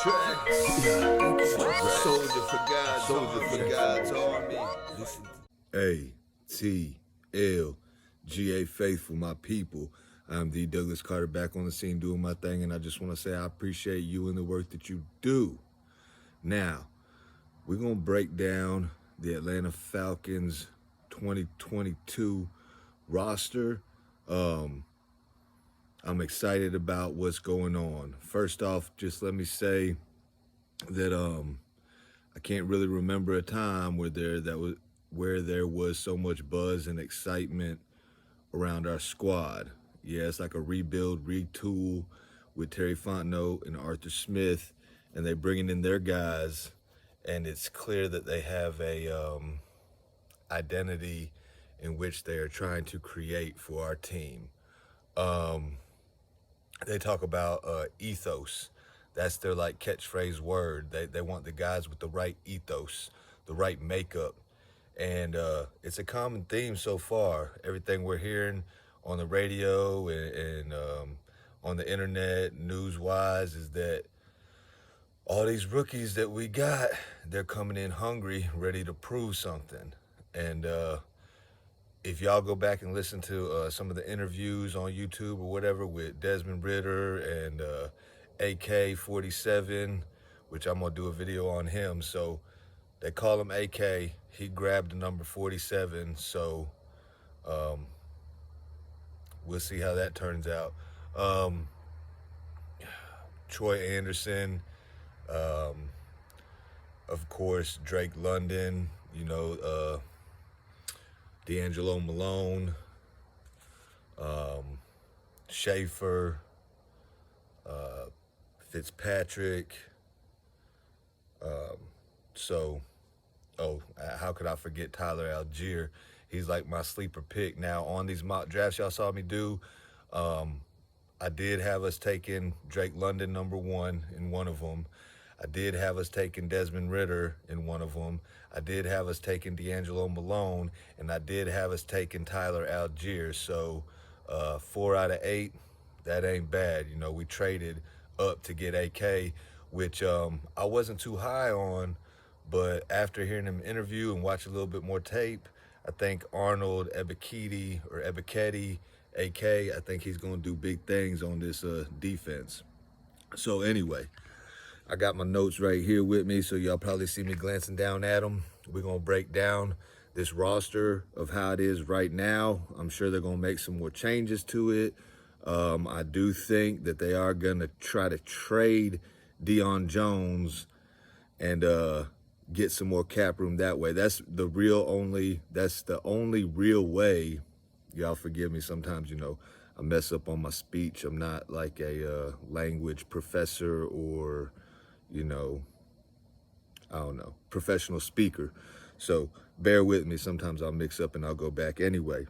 tracks. Soldier for God's army. ATL.GA faithful, my people. I'm the Douglas Carter, back on the scene doing my thing, and I just want to say I appreciate you and the work that you do. Now, we're going to break down the Atlanta Falcons 2022 roster. I'm excited about what's going on. First off, just let me say that I can't really remember a time where there was so much buzz and excitement around our squad. Yeah, it's like a rebuild, retool with Terry Fontenot and Arthur Smith, and they're bringing in their guys, and it's clear that they have a identity in which they are trying to create for our team. They talk about ethos. That's their like catchphrase word. They want the guys with the right ethos, the right makeup. And it's a common theme so far. Everything we're hearing on the radio and on the internet, news-wise, is that all these rookies that we got, they're coming in hungry, ready to prove something. And if y'all go back and listen to some of the interviews on YouTube or whatever with Desmond Ridder and AK-47, which I'm going to do a video on him. So they call him AK. He grabbed the number 47. So we'll see how that turns out. Troy Anderson, of course, Drake London, you know, D'Angelo Malone, Schaefer, Fitzpatrick. How could I forget Tyler Algier? He's like my sleeper pick. Now, on these mock drafts y'all saw me do, I did have us taking Drake London #1 in one of them. I did have us taking Desmond Ridder in one of them. I did have us taking D'Angelo Malone, and I did have us taking Tyler Algier. So 4 out of 8, that ain't bad. You know, we traded up to get AK, which I wasn't too high on, but after hearing him interview and watch a little bit more tape, I think Arnold Ebiketie, AK, I think he's going to do big things on this defense. So anyway, I got my notes right here with me, so y'all probably see me glancing down at them. We're going to break down this roster of how it is right now. I'm sure they're going to make some more changes to it. I do think that they are going to try to trade Deion Jones and get some more cap room that way. That's the only real way. Y'all forgive me, sometimes, you know, I mess up on my speech. I'm not like a language professor or, you know, I don't know, professional speaker. So bear with me. Sometimes I'll mix up and I'll go back. Anyway,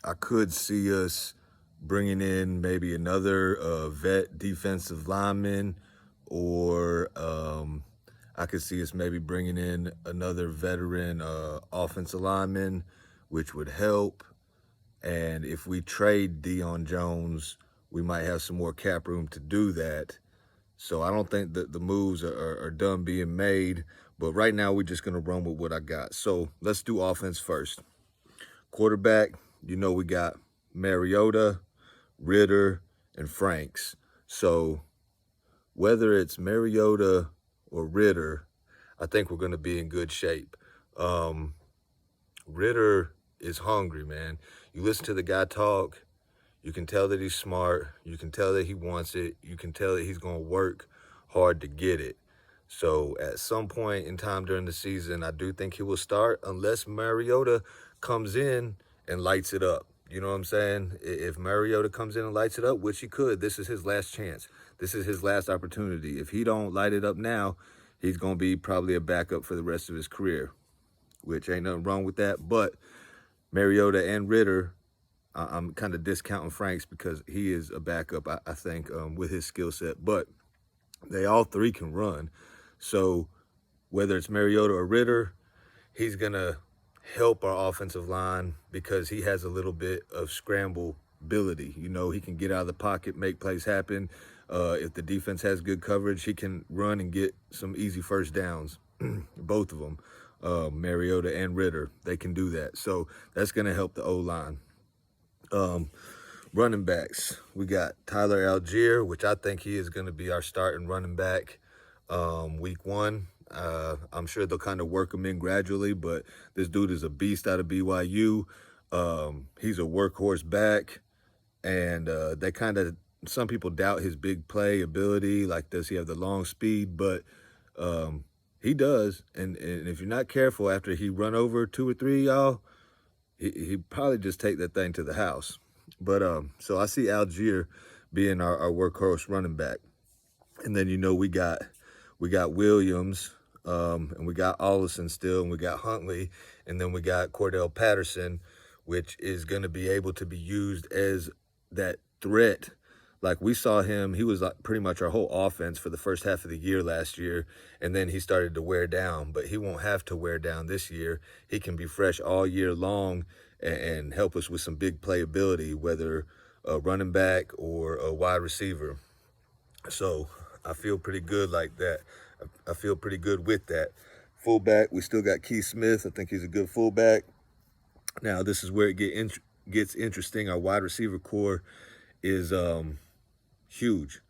I could see us bringing in maybe another vet defensive lineman, or I could see us maybe bringing in another veteran offensive lineman, which would help. And if we trade Deion Jones, we might have some more cap room to do that. So I don't think that the moves are done being made, but right now we're just going to run with what I got. So let's do offense first. Quarterback, you know, we got Mariota, Ridder, and Franks. So whether it's Mariota or Ridder, I think we're going to be in good shape. Ridder is hungry, man. You listen to the guy talk, you can tell that he's smart. You can tell that he wants it. You can tell that he's going to work hard to get it. So at some point in time during the season, I do think he will start, unless Mariota comes in and lights it up. You know what I'm saying? If Mariota comes in and lights it up, which he could, this is his last chance. This is his last opportunity. If he don't light it up now, he's going to be probably a backup for the rest of his career, which ain't nothing wrong with that. But Mariota and Ridder, I'm kind of discounting Franks because he is a backup, I think, with his skill set. But they all three can run. So whether it's Mariota or Ridder, he's going to help our offensive line because he has a little bit of scramble ability. You know, he can get out of the pocket, make plays happen. If the defense has good coverage, he can run and get some easy first downs. Both of them, Mariota and Ritter, they can do that. So that's going to help the O-line. Running backs, we got Tyler Algier, which I think he is going to be our starting running back week 1. I'm sure they'll kind of work him in gradually, but this dude is a beast out of BYU. He's a workhorse back, and they kind of, some people doubt his big play ability, like does he have the long speed, but he does, and if you're not careful, after he run over 2 or 3 y'all, he probably just take that thing to the house. But so I see Algier being our workhorse running back. And then, you know, we got Williams, and we got Ollison still, and we got Huntley, and then we got Cordell Patterson, which is going to be able to be used as that threat. Like we saw him, he was like pretty much our whole offense for the first half of the year last year, and then he started to wear down, but he won't have to wear down this year. He can be fresh all year long and help us with some big playability, whether a running back or a wide receiver. So I feel pretty good like that. I feel pretty good with that. Fullback, we still got Keith Smith. I think he's a good fullback. Now, this is where it gets interesting. Our wide receiver core is huge.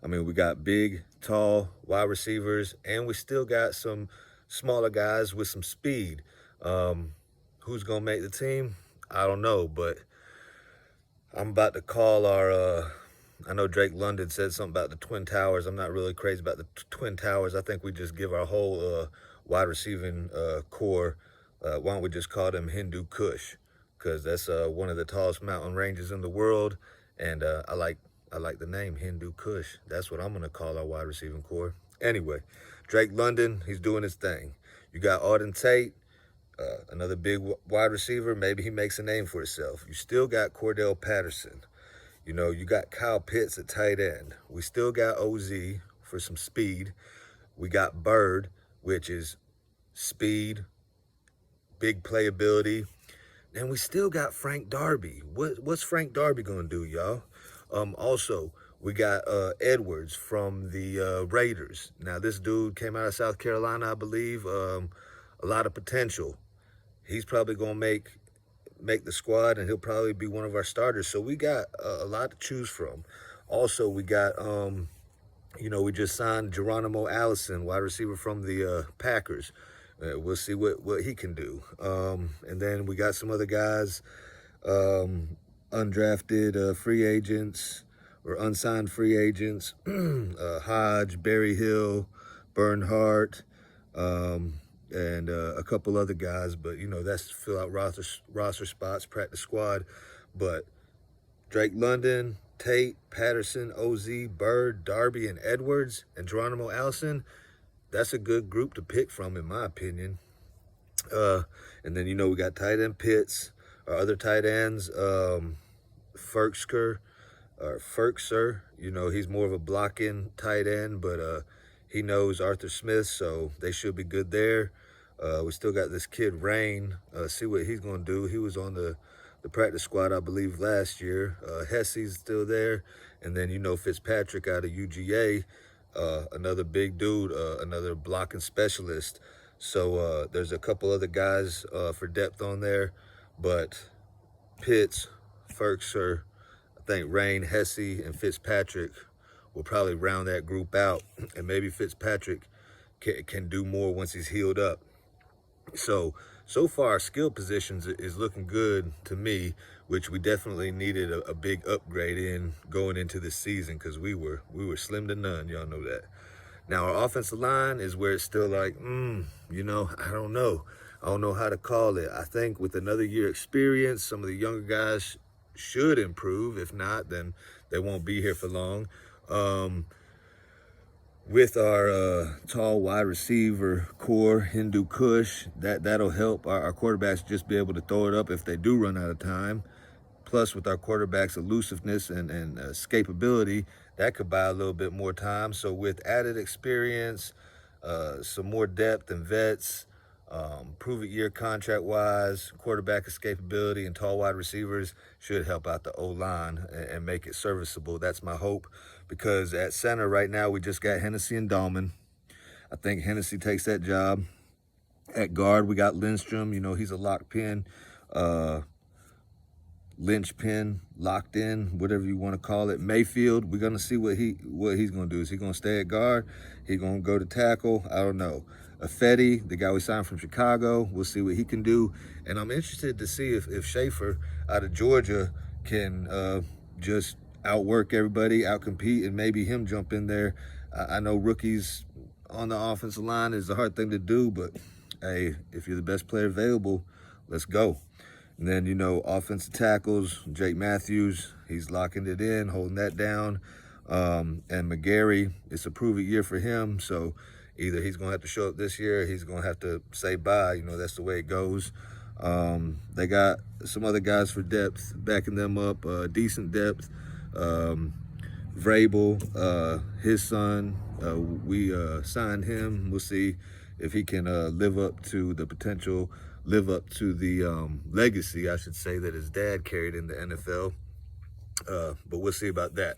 I mean, we got big, tall wide receivers, and we still got some smaller guys with some speed. Who's going to make the team? I don't know, but I'm about to call our, I know Drake London said something about the Twin Towers. I'm not really crazy about the Twin Towers. I think we just give our whole wide receiving core, why don't we just call them Hindu Kush? Because that's one of the tallest mountain ranges in the world, and I like the name Hindu Kush. That's what I'm going to call our wide receiving core. Anyway, Drake London, he's doing his thing. You got Auden Tate, another big wide receiver. Maybe he makes a name for himself. You still got Cordell Patterson. You know, you got Kyle Pitts at tight end. We still got OZ for some speed. We got Bird, which is speed, big playability. And we still got Frank Darby. What's Frank Darby going to do, y'all? Also, we got Edwards from the Raiders. Now, this dude came out of South Carolina, I believe. A lot of potential. He's probably going to make the squad, and he'll probably be one of our starters. So we got a lot to choose from. Also, we got, you know, we just signed Geronimo Allison, wide receiver from the Packers. We'll see what he can do. And then we got some other guys, undrafted free agents or unsigned free agents, Hodge, Barry Hill, Bernhardt, and a couple other guys, but you know, that's to fill out roster spots, practice squad. But Drake London, Tate, Patterson, OZ, Bird, Darby, and Edwards, and Geronimo Allison, that's a good group to pick from, in my opinion. And then, you know, we got tight end Pitts, our other tight ends, Ferkser, you know, he's more of a blocking tight end, but he knows Arthur Smith, so they should be good there. We still got this kid, Rain. See what he's going to do. He was on the practice squad, I believe, last year. Hesse's still there. And then, you know, Fitzpatrick out of UGA, another big dude, another blocking specialist. So there's a couple other guys for depth on there. But Pitts, Ferkser, I think Rain, Hesse, and Fitzpatrick will probably round that group out, and maybe Fitzpatrick can do more once he's healed up. So far, skill positions is looking good to me, which we definitely needed a big upgrade in going into this season, because we were slim to none. Y'all know that. Now, our offensive line is where it's still like, you know, I don't know how to call it. I think with another year experience, some of the younger guys should improve. If not, then they won't be here for long. With our tall wide receiver core, Hindu Kush, that'll help our quarterbacks just be able to throw it up if they do run out of time. Plus, with our quarterback's elusiveness and escapability, that could buy a little bit more time. So with added experience, some more depth and vets, Prove-it year contract-wise, quarterback escapability, and tall wide receivers should help out the O-line and make it serviceable. That's my hope, because at center right now we just got Hennessy and Dahlman. I think Hennessy takes that job. At guard, we got Lindstrom. You know, he's a lock pin, linchpin, locked in, whatever you want to call it. Mayfield, we're gonna see what he's gonna do. Is he gonna stay at guard? He gonna go to tackle? I don't know. Fetty, the guy we signed from Chicago, we'll see what he can do. And I'm interested to see if Schaefer out of Georgia can just outwork everybody, outcompete, and maybe him jump in there. I know rookies on the offensive line is a hard thing to do, but hey, if you're the best player available, let's go. And then, you know, offensive tackles, Jake Matthews, he's locking it in, holding that down. And McGarry, it's a prove-it year for him. So either he's going to have to show up this year or he's going to have to say bye. You know, that's the way it goes. They got some other guys for depth, backing them up, decent depth. Vrabel, his son, we signed him. We'll see if he can live up to the potential, live up to the legacy, I should say, that his dad carried in the NFL. But we'll see about that.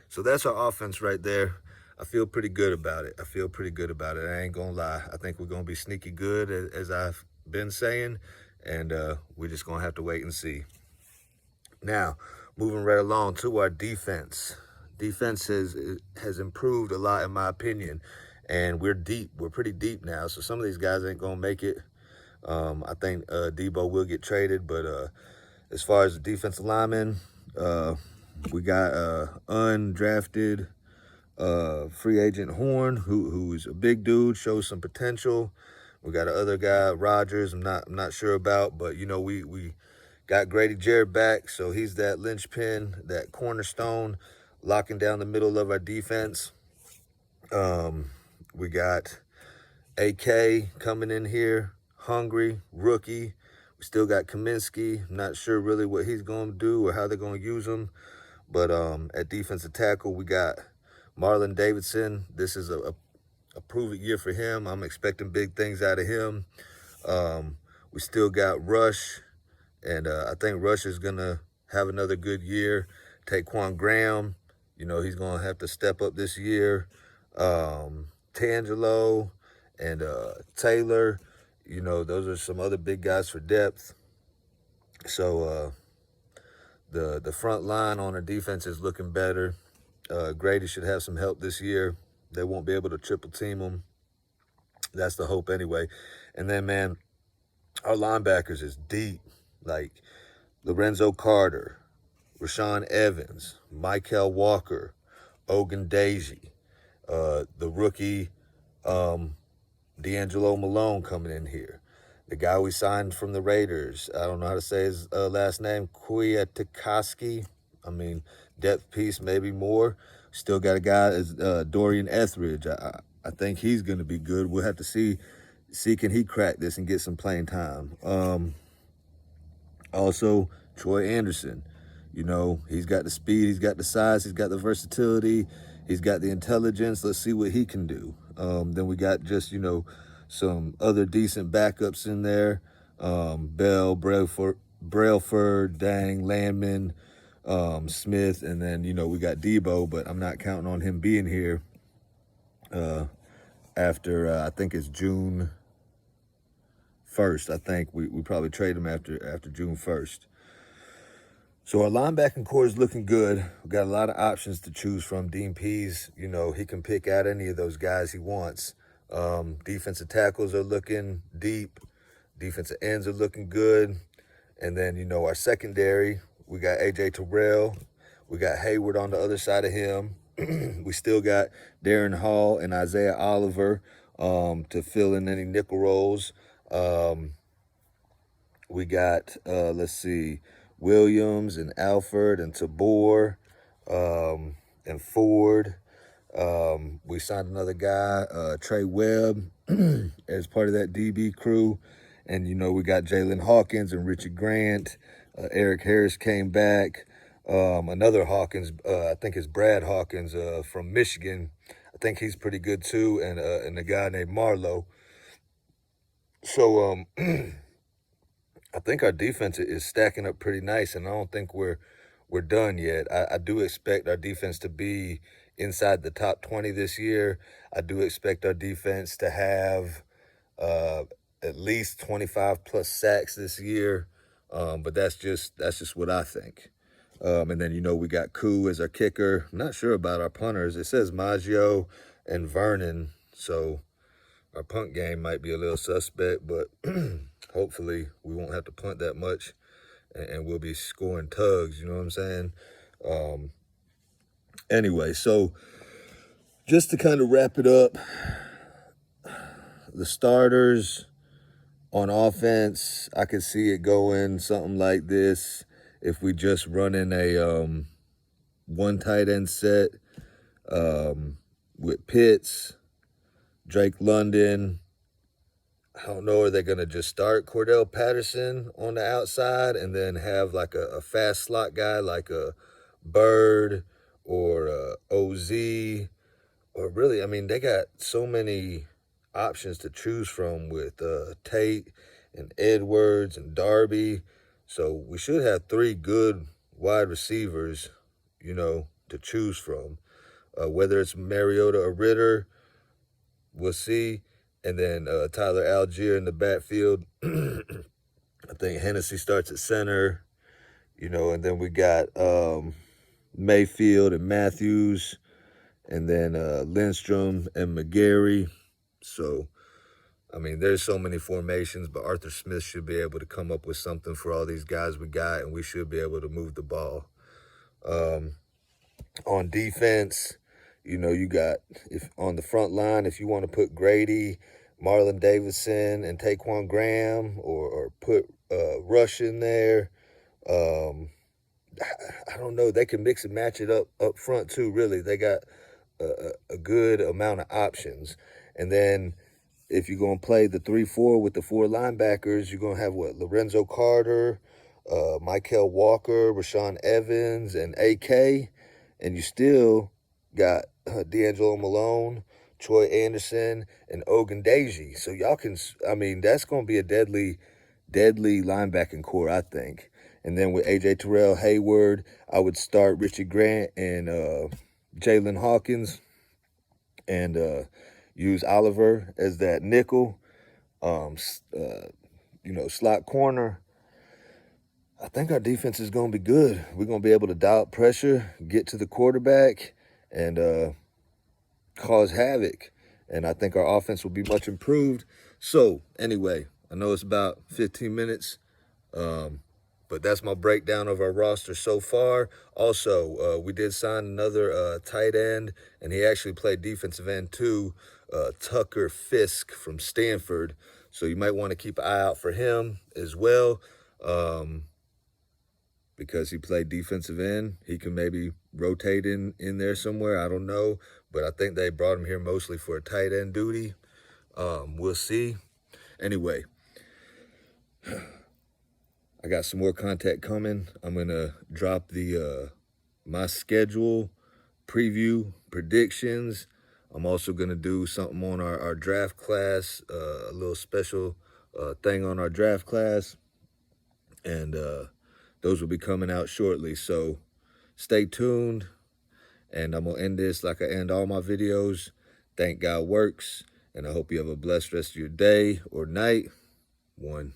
So that's our offense right there. I feel pretty good about it. I ain't gonna lie. I think we're gonna be sneaky good, as I've been saying, and we're just gonna have to wait and see. Now, moving right along to our defense. Defense has improved a lot, in my opinion, and we're deep. We're pretty deep now, so some of these guys ain't gonna make it. I think Debo will get traded, but as far as the defensive linemen, we got undrafted free agent Horn, who's a big dude, shows some potential. We got another guy, Rogers, I'm not sure about, but you know, we got Grady Jarrett back, so he's that linchpin, that cornerstone, locking down the middle of our defense. We got AK coming in here, hungry, rookie. We still got Kaminsky. I'm not sure really what he's going to do or how they're going to use him. But at defensive tackle, we got Marlon Davidson. This is a prove-it year for him. I'm expecting big things out of him. We still got Rush, and I think Rush is going to have another good year. Taquan Graham, you know, he's going to have to step up this year. Tangelo and Taylor, you know, those are some other big guys for depth. So the front line on our defense is looking better. Grady should have some help this year. They won't be able to triple team him. That's the hope anyway. And then, man, our linebackers is deep. Like Lorenzo Carter, Rashawn Evans, Michael Walker, Ogundeji, the rookie D'Angelo Malone coming in here. The guy we signed from the Raiders, I don't know how to say his last name, Kwiatkowski. I mean, depth piece, maybe more. Still got a guy as Dorian Etheridge. I think he's going to be good. We'll have to see can he crack this and get some playing time. Also, Troy Anderson. You know, he's got the speed, he's got the size, he's got the versatility, he's got the intelligence. Let's see what he can do. Then we got just, you know, some other decent backups in there. Bell, Brailford, Dang, Landman, Smith, and then, you know, we got Debo, but I'm not counting on him being here after, I think it's June 1st. I think we probably trade him after June 1st. So our linebacking core is looking good. We've got a lot of options to choose from. Dean Pease, you know, he can pick out any of those guys he wants. Defensive tackles are looking deep. Defensive ends are looking good. And then, you know, our secondary, we got A.J. Terrell. We got Hayward on the other side of him. We still got Darren Hall and Isaiah Oliver to fill in any nickel roles. We got, let's see, Williams and Alford and Tabor and Ford. We signed another guy, Trey Webb, as part of that DB crew. And, you know, we got Jalen Hawkins and Richard Grant. Eric Harris came back. Another Hawkins, I think it's Brad Hawkins from Michigan. I think he's pretty good too. And a guy named Marlowe. So I think our defense is stacking up pretty nice, and I don't think we're done yet. I do expect our defense to be inside the top 20 this year. I do expect our defense to have at least 25 plus sacks this year. But that's just what I think. And then, we got Koo as our kicker. I'm not sure about our punters. It says Maggio and Vernon, so our punt game might be a little suspect, but hopefully we won't have to punt that much, and we'll be scoring tugs, you know what I'm saying? Anyway, so just to kind of wrap it up, the starters on offense, I could see it going something like this if we just run in a one tight end set with Pitts, Drake London. I don't know, are they going to just start Cordell Patterson on the outside and then have like a fast slot guy like a Bird or a OZ? Or really, I mean, they got so many options to choose from with Tate and Edwards and Darby. So we should have 3 good wide receivers, to choose from. Whether it's Mariota or Ritter, we'll see. And then Tyler Algier in the backfield. I think Hennessy starts at center, and then we got Mayfield and Matthews, and then Lindstrom and McGarry. So, I mean, there's so many formations, but Arthur Smith should be able to come up with something for all these guys we got, and we should be able to move the ball. On defense, you got, if on the front line, if you want to put Grady, Marlon Davidson, and Taquan Graham, or put Rush in there, I don't know. They can mix and match it up front too, really. They got a good amount of options. And then if you're going to play the 3-4 with the 4 linebackers, you're going to have Lorenzo Carter, Michael Walker, Rashawn Evans, and AK. And you still got D'Angelo Malone, Troy Anderson, and Ogundeji. So y'all can, that's going to be a deadly linebacking core, I think. And then with A.J. Terrell, Hayward, I would start Richie Grant and Jalen Hawkins, and use Oliver as that nickel, slot corner. I think our defense is going to be good. We're going to be able to dial up pressure, get to the quarterback, and cause havoc. And I think our offense will be much improved. So, anyway, I know it's about 15 minutes, but that's my breakdown of our roster so far. Also, we did sign another tight end, and he actually played defensive end too, Tucker Fisk from Stanford. So you might want to keep an eye out for him as well. Because he played defensive end. He can maybe rotate in there somewhere. I don't know. But I think they brought him here mostly for a tight end duty. We'll see. Anyway, I got some more content coming. I'm going to drop the my schedule, preview, predictions. I'm also going to do something on our draft class, a little special thing on our draft class. And those will be coming out shortly, so stay tuned. And I'm going to end this like I end all my videos. Thank God works, and I hope you have a blessed rest of your day or night. 1.